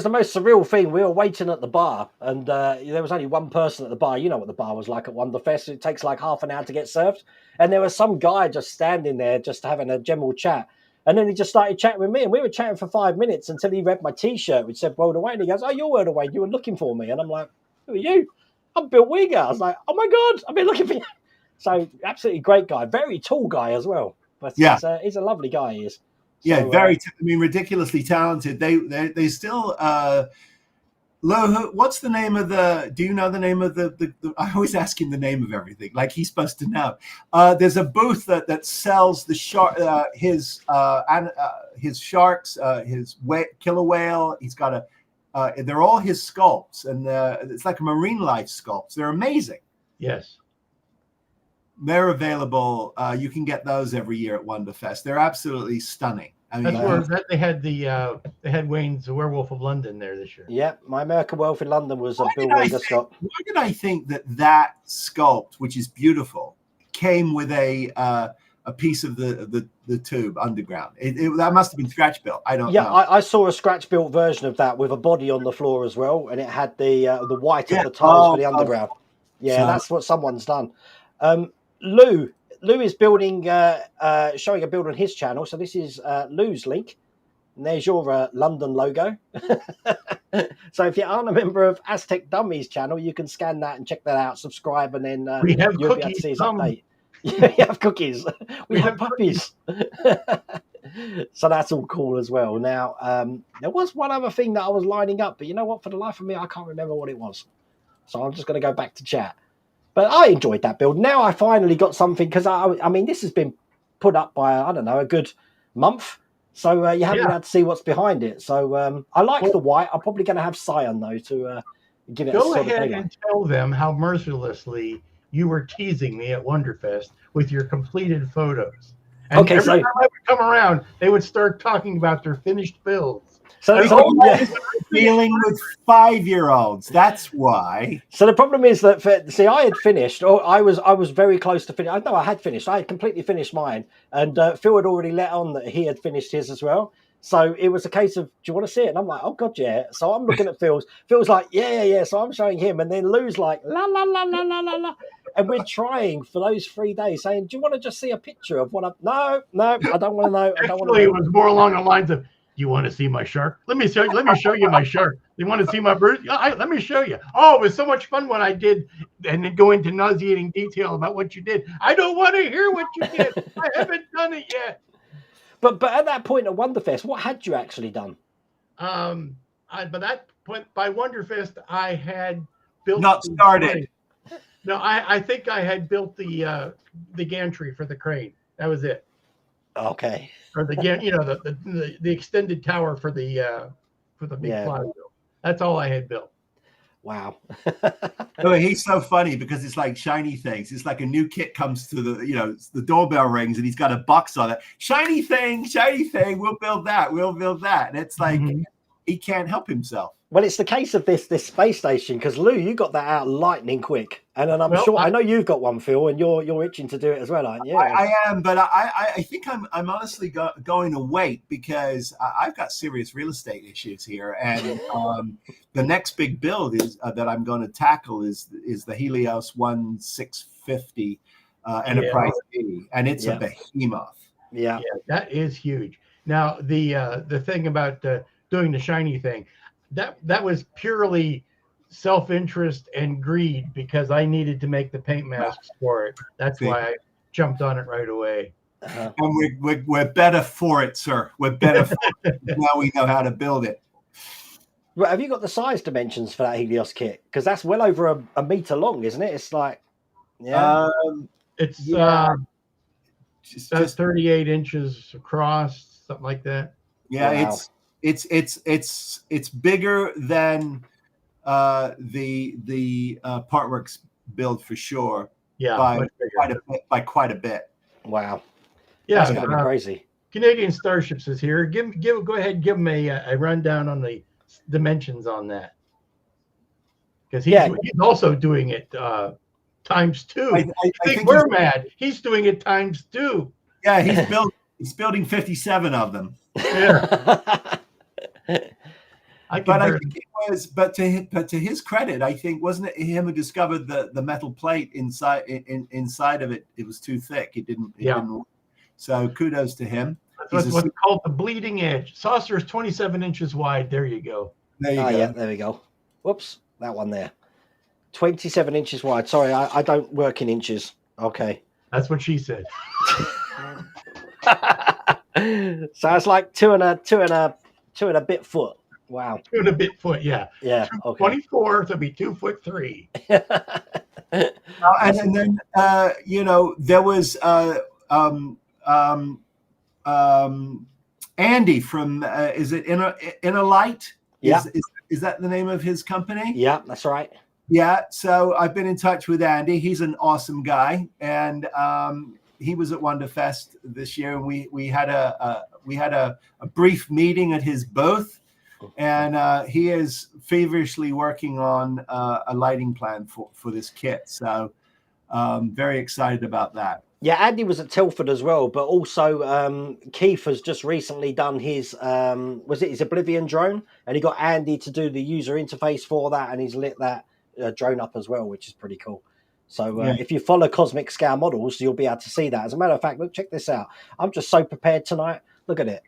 most surreal thing. We were waiting at the bar, and there was only one person at the bar. You know what the bar was like at Wonderfest. It takes like half an hour to get served, and there was some guy just standing there, just having a general chat. And then he just started chatting with me, and we were chatting for 5 minutes until he read my T-shirt, which said "World Away," and he goes, "Oh, you're World Away. You were looking for me," and I'm like, "Who are you?" "I'm Bill Wieger." I was like, "Oh my god, I've been looking for you." So absolutely great guy, very tall guy as well. But yeah, he's a lovely guy. He is. Yeah, So, I mean, ridiculously talented. They still. Lou, what's the name of the? Do you know the name of the? I always ask him the name of everything, like he's supposed to know. There's a booth that sells the his sharks, his killer whale. He's got they're all his sculpts, and it's like a marine life sculpts. They're amazing. Yes. They're available. You can get those every year at Wonderfest. They're absolutely stunning. I mean, that's where they had Wayne's The Werewolf of London there this year. Yeah, my American Werewolf in London was a Bill Wieger sculpt. Why did I think that sculpt, which is beautiful, came with a piece of the tube underground? That must have been scratch built. I don't know. Yeah, I saw a scratch built version of that with a body on the floor as well, and it had the white of the tiles for the underground. Yeah, that's what someone's done. Lou is building, showing a build on his channel. So this is Lou's link. And there's your London logo. So if you aren't a member of Aztek Dummy's channel, you can scan that and check that out, subscribe, and then we have you'll cookies, be able to see his update. Yeah, we have cookies. We have puppies. So that's all cool as well. Now, there was one other thing that I was lining up, but you know what? For the life of me, I can't remember what it was. So I'm just going to go back to chat. But I enjoyed that build. Now I finally got something, because I mean, this has been put up by, I don't know, a good month. So you haven't had to see what's behind it. So I like the white. I'm probably going to have cyan, though, to give it a sort of Go ahead and tell them how mercilessly you were teasing me at Wonderfest with your completed photos. And every time I would come around, they would start talking about their finished builds. So dealing with 5-year-olds. That's why. So the problem is that I had finished, or I was very close to finish. I know I had finished. I had completely finished mine, and Phil had already let on that he had finished his as well. So it was a case of, do you want to see it? And I'm like, oh god, yeah. So I'm looking at Phil's. Phil's like, yeah. So I'm showing him, and then Lou's like, la la la la la la la. And we're trying for those 3 days, saying, do you want to just see a picture of what No, I don't want to know. I don't want to know. It was more along the lines of, you want to see my shark? Let me show you my shark. You want to see my bird? Let me show you. Oh, it was so much fun when I did, and then go into nauseating detail about what you did. I don't want to hear what you did. I haven't done it yet. But at that point at Wonderfest, what had you actually done? By that point, by Wonderfest, I had built. Not started. No, I think I had built the gantry for the crane. That was it. Okay. Or the extended tower for the big flywheel. That's all I had built. Wow. Oh, he's so funny because it's like shiny things. It's like a new kit comes to the doorbell rings and he's got a box on it. Shiny thing. We'll build that. And it's like he can't help himself. Well, it's the case of this space station, because Lou, you got that out lightning quick, and then I know you've got one, Phil, and you're itching to do it as well, aren't you? I am, but I think I'm honestly going to wait, because I've got serious real estate issues here, and the next big build is that I'm going to tackle is the Helios 1650 Enterprise B, and it's a behemoth. Yeah, that is huge. Now the thing about doing the shiny thing. That was purely self-interest and greed, because I needed to make the paint masks for it. That's why I jumped on it right away. And we're better for it, sir. We're better for it. Now we know how to build it. Well, have you got the size dimensions for that Helios kit? Because that's well over a meter long, isn't it? It's like, it's just 38 inches across, something like that. Yeah, wow. It's bigger than the Partworks build for sure. Yeah, by quite a bit. Wow. Yeah, that's gonna be crazy. Canadian Starships is here. Go ahead and give him a rundown on the dimensions on that, because he's also doing it times 2. I think we're mad. He's doing it times 2. Yeah, he's building 57 of them. Yeah. I can But I barely- think it was, but to his credit, I think wasn't it him who discovered the metal plate inside of it? It was too thick. It didn't. Work. So kudos to him. That's what's called the bleeding edge. Saucer is 27 inches wide. There you go. There you go. Yeah, there we go. Whoops, that one there. 27 inches wide. Sorry, I don't work in inches. Okay. That's what she said. So it's like two and a bit foot. Wow. 2 and a bit foot, yeah. Yeah. Okay. 24 to be 2'3". And then there was Andy from is it Inner Light? Yeah. Is that the name of his company? Yeah, that's right. Yeah. So I've been in touch with Andy. He's an awesome guy, and he was at Wonderfest this year, and we had a brief meeting at his booth, and he is feverishly working on a lighting plan for this kit. So very excited about that. Yeah, Andy was at Tilford as well, but also Keith has just recently done his his Oblivion drone, and he got Andy to do the user interface for that, and he's lit that drone up as well, which is pretty cool. So if you follow Cosmic Scale Models, you'll be able to see that. As a matter of fact, look, check this out. I'm just so prepared tonight. Look at it.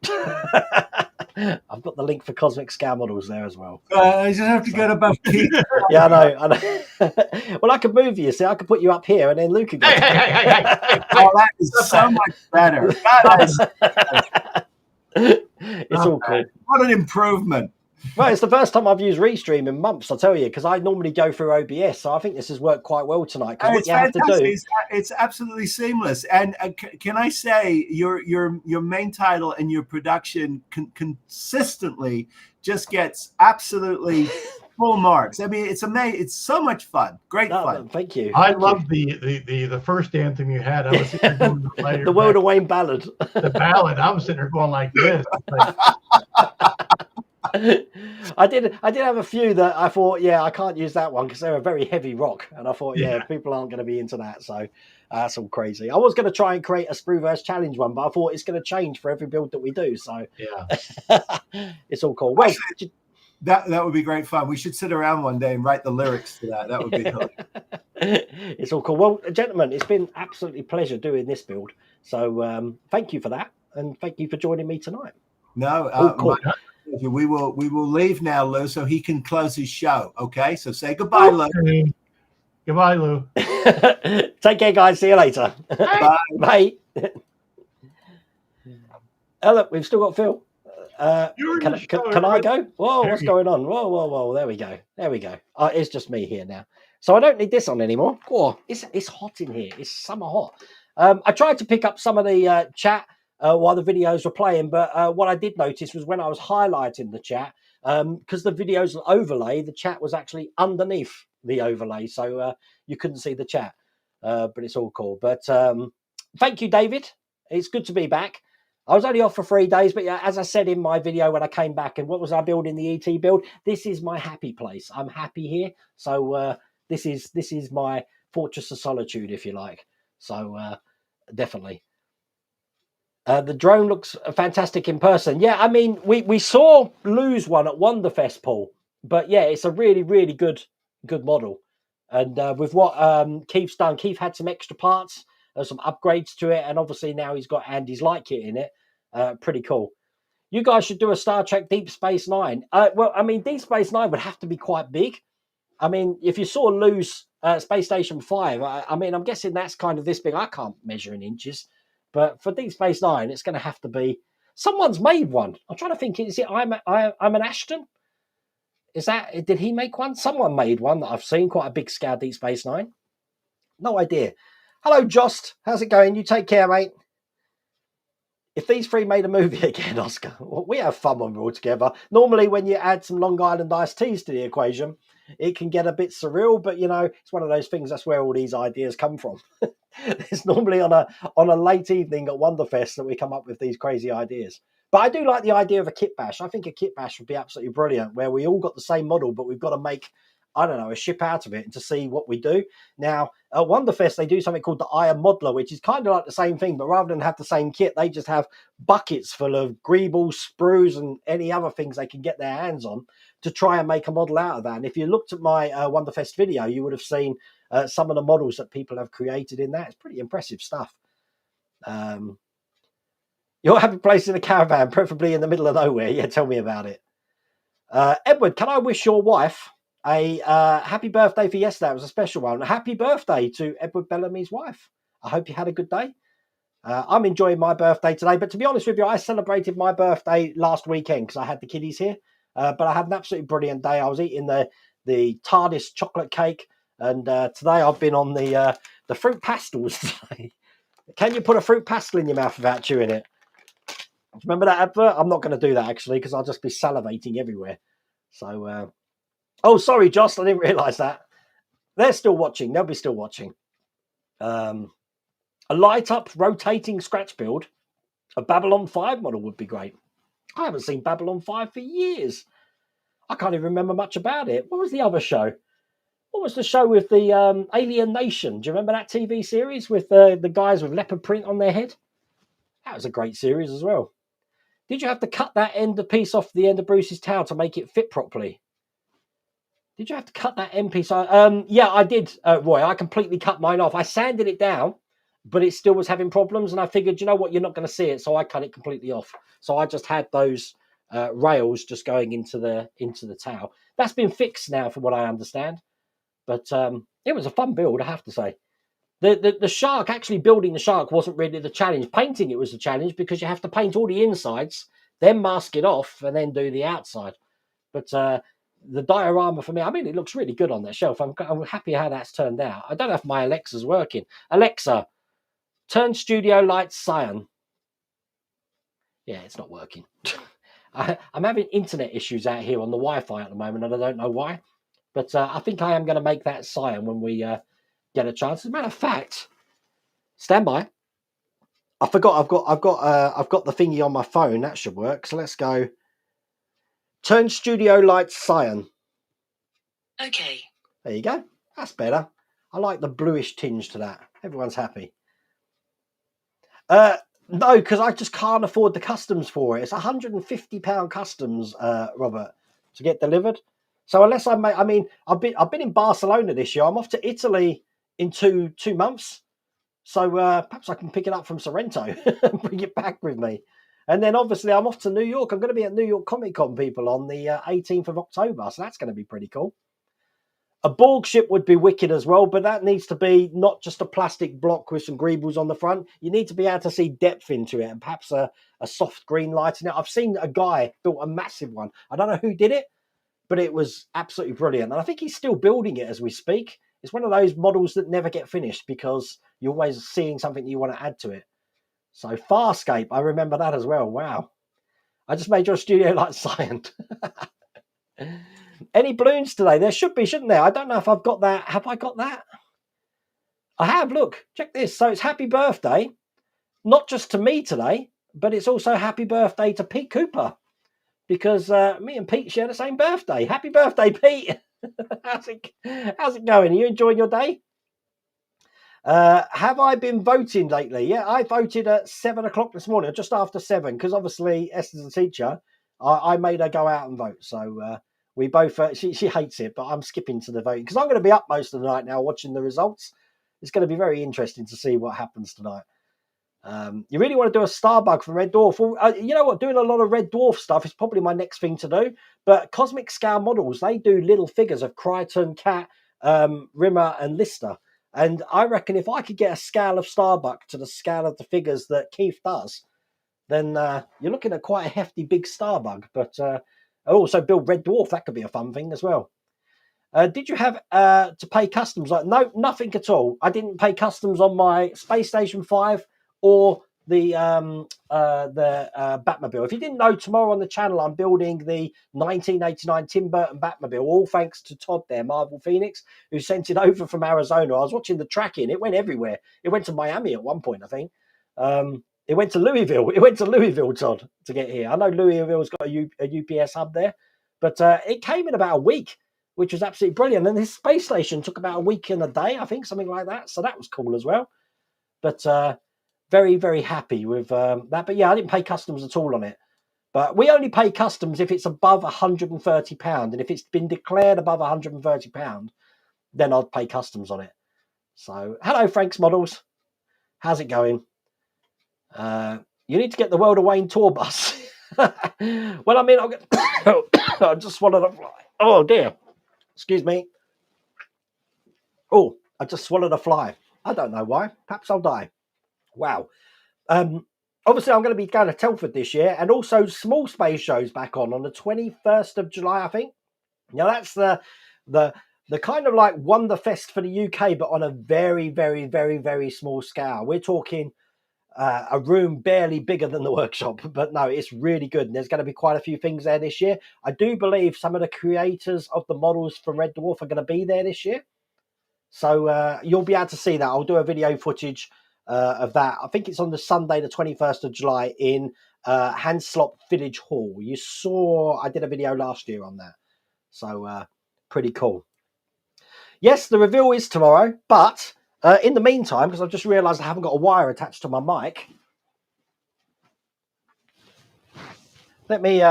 I've got the link for Cosmic Scale Models there as well. I just have to get above Keith. Yeah, I know. Well, I could move you. See, I could put you up here, and then Luke could go. Hey. Oh, that is so much better. It's all cool. What an improvement. Well, it's the first time I've used Restream in months, I'll tell you, because I normally go through OBS, so I think this has worked quite well tonight. Because what you have to do, it's absolutely seamless. And can I say your main title and your production consistently just gets absolutely full marks. I mean, it's amazing. It's so much fun. Great fun. Thank you. I love the first anthem you had. I was sitting there going, the World of Wayne ballad. The ballad. I was sitting there going like this. Like, I did have a few that I thought, I can't use that one because they're a very heavy rock, and I thought, people aren't going to be into that, so that's all crazy. I was going to try and create a Sprueverse challenge one, but I thought it's going to change for every build that we do, so it's all cool. Well, actually, that would be great fun. We should sit around one day and write the lyrics to that. That would be cool. It's all cool. Well, gentlemen, it's been absolutely pleasure doing this build, so thank you for that, and thank you for joining me tonight. No, cool. We will leave now, Lou, so he can close his show. Okay, so say goodbye, Lou. Goodbye, Lou. Take care, guys. See you later. Bye. Bye. Oh, look, we've still got Phil. Can I go? Whoa, what's going on? Whoa. There we go. It's just me here now. So I don't need this on anymore. Oh, it's hot in here. It's summer hot. I tried to pick up some of the chat while the videos were playing, but what I did notice was when I was highlighting the chat, because the videos overlay, the chat was actually underneath the overlay, so you couldn't see the chat, but it's all cool. But thank you, David. It's good to be back. I was only off for 3 days, but as I said in my video when I came back, and what was I building the ET build? This is my happy place. I'm happy here, so this is my fortress of solitude, if you like. So definitely. The drone looks fantastic in person. Yeah, I mean, we saw Lou's one at Wonderfest, Paul. But yeah, it's a really, really good model. And with what Keith's done, Keith had some extra parts, some upgrades to it, and obviously now he's got Andy's light kit in it. Pretty cool. You guys should do a Star Trek Deep Space Nine. Well, I mean, Deep Space Nine would have to be quite big. I mean, if you saw Lou's Space Station 5, I mean, I'm guessing that's kind of this big. I can't measure in inches. But for Deep Space Nine, it's going to have to be... Someone's made one. I'm trying to think, is it I'm an Ashton? Did he make one? Someone made one that I've seen, quite a big scale Deep Space Nine. No idea. Hello, Jost. How's it going? You take care, mate. If these three made a movie again, Oscar, well, we have fun when we're all together. Normally, when you add some Long Island iced teas to the equation, it can get a bit surreal, but, it's one of those things, that's where all these ideas come from. It's normally on a late evening at Wonderfest that we come up with these crazy ideas. But I do like the idea of a kit bash. I think a kit bash would be absolutely brilliant, where we all got the same model, but we've got to make I don't know, a ship out of it and to see what we do. Now, at Wonderfest, they do something called the Iron Modeler, which is kind of like the same thing, but rather than have the same kit, they just have buckets full of greebles, sprues, and any other things they can get their hands on to try and make a model out of that. And if you looked at my Wonderfest video, you would have seen some of the models that people have created in that. It's pretty impressive stuff. You'll have a place in a caravan, preferably in the middle of nowhere. Yeah, tell me about it. Edward, can I wish your wife a happy birthday for yesterday? It was a special one. Happy birthday to Edward Bellamy's wife. I hope you had a good day. I'm enjoying my birthday today, but to be honest with you, I celebrated my birthday last weekend because I had the kiddies here. But I had an absolutely brilliant day. I was eating the TARDIS chocolate cake, and today I've been on the fruit pastels today. Can you put a fruit pastel in your mouth without chewing it? Remember that advert? I'm not going to do that actually because I'll just be salivating everywhere. So, oh, sorry, Joss, I didn't realise that. They're still watching. They'll be still watching. A light-up rotating scratch build, a Babylon 5 model would be great. I haven't seen Babylon 5 for years. I can't even remember much about it. What was the other show? What was the show with the Alien Nation? Do you remember that TV series with the guys with leopard print on their head? That was a great series as well. Did you have to cut that end of piece off the end of Bruce's towel to make it fit properly? Did you have to cut that end piece? Yeah, I did, Roy. I completely cut mine off. I sanded it down, but it still was having problems. And I figured, you know what, you're not going to see it. So I cut it completely off. So I just had those rails just going into the towel. That's been fixed now from what I understand. But it was a fun build, I have to say. The shark, actually building the shark wasn't really the challenge. Painting it was the challenge because you have to paint all the insides, then mask it off, and then do the outside. But the diorama for me, I mean, it looks really good on that shelf. I'm happy how that's turned out. I don't know if my Alexa's working. Alexa, turn studio lights cyan. Yeah, it's not working. I'm having internet issues out here on the Wi-Fi at the moment, and I don't know why. But I think I am going to make that cyan when we get a chance. As a matter of fact, stand by. I forgot. I've got the thingy on my phone. That should work. So let's go. Turn studio lights cyan. Okay. There you go. That's better. I like the bluish tinge to that. Everyone's happy. No, because I just can't afford the customs for it. It's £150 customs, Robert, to get delivered. So unless I make, I mean, I've been in Barcelona this year. I'm off to Italy in two months. So perhaps I can pick it up from Sorrento and bring it back with me. And then obviously I'm off to New York. I'm going to be at New York Comic Con, people, on the 18th of October. So that's going to be pretty cool. A Borg ship would be wicked as well, but that needs to be not just a plastic block with some greebles on the front. You need to be able to see depth into it and perhaps a soft green light in it. I've seen a guy built a massive one. I don't know who did it, but it was absolutely brilliant. And I think he's still building it as we speak. It's one of those models that never get finished because you're always seeing something you want to add to it. So Farscape, I remember that as well. Wow. I just made your studio light cyan. Any balloons today? There should be, shouldn't there? I don't know if I've got that. Have I got that? I have. Look, check this. So it's happy birthday, not just to me today, but it's also happy birthday to Pete Cooper because me and Pete share the same birthday. Happy birthday, Pete. How's it going? Are you enjoying your day? Have I been voting lately? Yeah, I voted at 7 o'clock this morning, just after 7, because obviously Esther's a teacher. I made her go out and vote. So we both, she hates it, but I'm skipping to the voting because I'm going to be up most of the night now watching the results. It's going to be very interesting to see what happens tonight. You really want to do a Starbug from Red Dwarf? Well, you know what? Doing a lot of Red Dwarf stuff is probably my next thing to do. But Cosmic Scale Models, they do little figures of Crichton, Cat, Rimmer, and Lister. And I reckon if I could get a scale of Starbuck to the scale of the figures that Keith does, then you're looking at quite a hefty big Starbug. But I also build Red Dwarf. That could be a fun thing as well. Did you have to pay customs? No, nothing at all. I didn't pay customs on my Space Station 5 or the Batmobile. If you didn't know, tomorrow on the channel I'm building the 1989 Tim Burton Batmobile, all thanks to Todd there, Marvel Phoenix, who sent it over from Arizona. I was watching the tracking. It went everywhere. It went to Miami at one point, I think. It went to Louisville. It went to Louisville, Todd, to get here. I know Louisville's got a UPS hub there, but it came in about a week. which was absolutely brilliant. And this space station took about a week and a day, I think, something like that. So that was cool as well. But very, very happy with that. But yeah, I didn't pay customs at all on it. But we only pay customs if it's above £130. And if it's been declared above £130, then I'd pay customs on it. So, hello, Frank's Models. How's it going? You need to get the World of Wayne tour bus. Well, I mean, I just swallowed a fly. Oh, dear. Excuse me. Oh, I just swallowed a fly. I don't know why. Perhaps I'll die. Wow. Obviously, I'm going to be going to Telford this year, and also Small Space Show's back on the 21st of July, I think. Now, that's the kind of like Wonderfest for the UK, but on a very, very, very, very small scale. We're talking a room barely bigger than the workshop, but no, it's really good. And there's going to be quite a few things there this year. I do believe some of the creators of the models from Red Dwarf are going to be there this year. So you'll be able to see that. I'll do a video footage of that. I think it's on the Sunday, the 21st of July in Hanslop Village Hall. You saw, I did a video last year on that. So pretty cool. Yes, the reveal is tomorrow, but in the meantime, because I've just realised I haven't got a wire attached to my mic, let me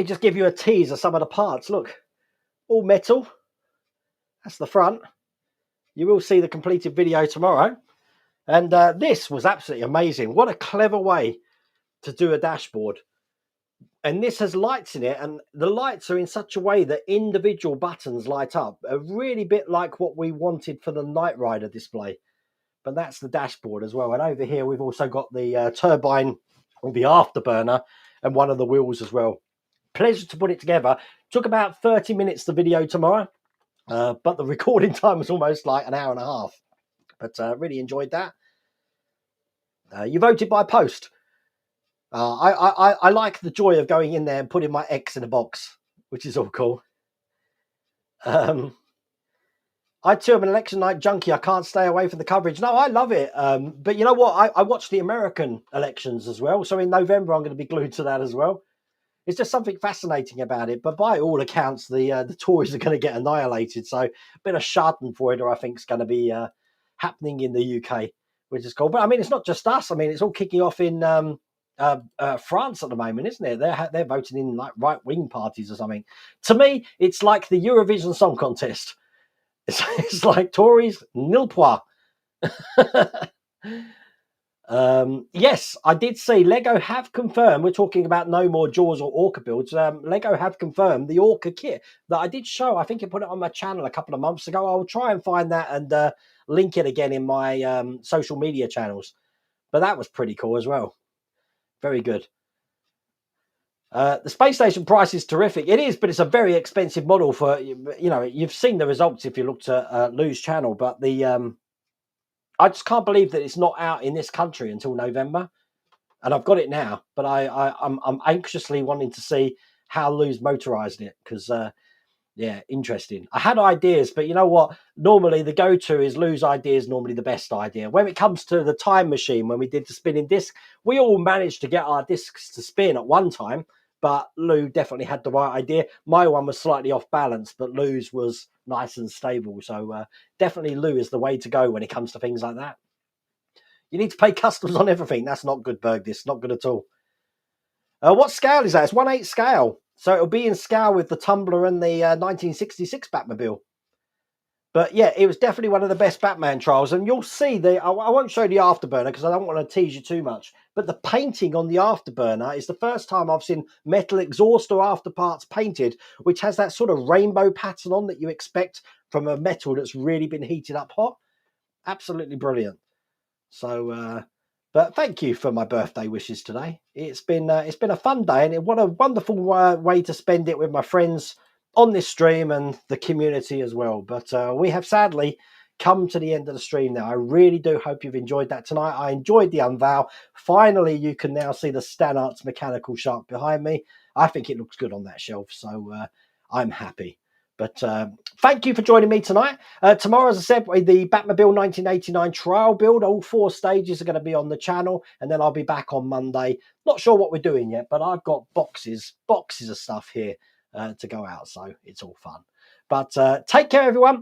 just give you a tease of some of the parts. Look, all metal. That's the front. You will see the completed video tomorrow. And this was absolutely amazing. What a clever way to do a dashboard. And this has lights in it, and the lights are in such a way that individual buttons light up, a really bit like what we wanted for the Knight Rider display. But that's the dashboard as well. And over here, we've also got the turbine or the afterburner and one of the wheels as well. Pleasure to put it together. Took about 30 minutes, the video tomorrow, but the recording time was almost like an hour and a half. But really enjoyed that. You voted by post. I like the joy of going in there and putting my X in a box, which is all cool. I too am an election night junkie. I can't stay away from the coverage. No, I love it. But you know what? I watch the American elections as well. So in November, I'm going to be glued to that as well. It's just something fascinating about it. But by all accounts, the Tories are going to get annihilated. So a bit of Schadenfreude, I think, is going to be happening in the UK, which is cool. But I mean, it's not just us. I mean, it's all kicking off in France at the moment, isn't it? They're voting in like right-wing parties or something. To me, it's like the Eurovision Song Contest. It's like Tories nil point. Yes, I did see Lego have confirmed. We're talking about no more Jaws or Orca builds. Lego have confirmed the Orca kit that I did show. I think I put it on my channel a couple of months ago. I'll try and find that and link it again in my social media channels. But that was pretty cool as well. Very good. The space station price is terrific. It is, but it's a very expensive model for, you know, you've seen the results if you looked at Lou's channel, but the I just can't believe that it's not out in this country until November. And I've got it now, but I'm anxiously wanting to see how Lou's motorized it because yeah, interesting. I had ideas, but you know what? Normally the go-to is Lou's idea is normally the best idea. When it comes to the time machine, when we did the spinning disc, we all managed to get our discs to spin at one time, but Lou definitely had the right idea. My one was slightly off balance, but Lou's was nice and stable. So definitely Lou is the way to go when it comes to things like that. You need to pay customs on everything. That's not good, Berg. This not good at all. What scale is that? It's 1/8 scale. So it'll be in scale with the Tumbler and the 1966 Batmobile. But yeah, it was definitely one of the best Batman trials. And you'll see I won't show the afterburner because I don't want to tease you too much. But the painting on the afterburner is the first time I've seen metal exhaust or afterparts painted, which has that sort of rainbow pattern on that you expect from a metal that's really been heated up hot. Absolutely brilliant. So, but thank you for my birthday wishes today. It's been a fun day, and what a wonderful way to spend it with my friends on this stream and the community as well. But we have sadly come to the end of the stream now. I really do hope you've enjoyed that tonight. I enjoyed the unveil. Finally, you can now see the Stannarts mechanical shark behind me. I think it looks good on that shelf, so I'm happy. But thank you for joining me tonight. Tomorrow, as I said, the Batmobile 1989 trial build. All 4 stages are going to be on the channel. And then I'll be back on Monday. Not sure what we're doing yet, but I've got boxes of stuff here to go out. So it's all fun. But take care, everyone.